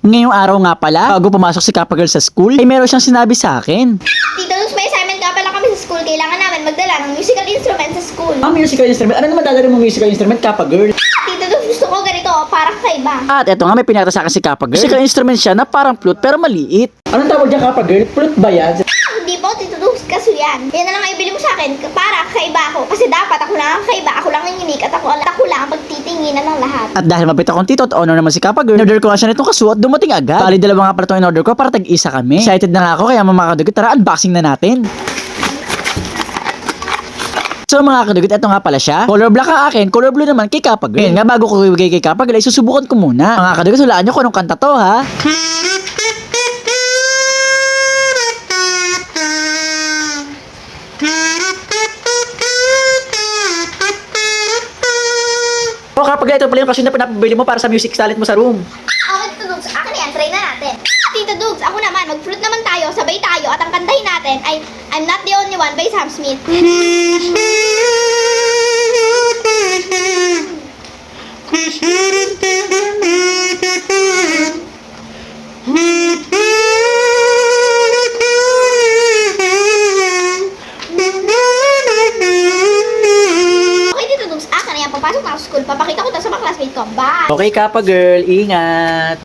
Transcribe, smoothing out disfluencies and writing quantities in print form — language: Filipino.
Ngayong araw nga pala, bago pumasok si Kappa Girl sa school, ay meron siyang sinabi sa akin. Tito Luz, may assignment nga pala kami sa school. Kailangan namin magdala ng musical instrument sa school. Musical instrument? Ano naman dadali mo musical instrument, Kappa Girl? Tito Luz, gusto ko ganito, parang kakaiba. At eto nga, may pinakita sa akin si Kappa Girl. Musical instrument siya na parang flute pero maliit. Anong tawag niya, Kappa Girl? Flute ba yan? Hindi po, Tito Luz, kaso yan. Yan na lang ay bili mo sa akin para kakaiba ako. Kasi dapat ako lang ang kakaiba, ako lang ang unique at ako lang ang pagtitinginan ng lahat. At dahil mabait akong tito at honor naman si Kappa Girl, in-order ko nga siya nitong kasuot, dumating agad. Bali, dalawa nga pala itong in-order ko para tag-isa kami. Excited na nga ako, kaya mga kadugot, tara, unboxing na natin. So mga kadugot, ito nga pala siya. Color black ang akin, color blue naman kay Kappa Girl. Ngayon nga, bago ko ibigay kay Kappa Girl, ay susubukan ko muna. Mga kadugot, hulaan nyo kung anong kanta to, ha? O Kappa Girl, ito pala yung kasi na pinapabili mo para sa music talent mo sa room. Okay, Tito Dugs, akin yan, try na natin. Tito Dugs, ako naman, mag-fruit naman tayo, sabay tayo, at ang kantahin natin ay I'm Not the Only One by Sam Smith. Okay, Tito Dugs, akin na yan, papasok na ako sa school, papakita ko to sa mga classmate ko. Bye! Okay Kappa Girl, ingat!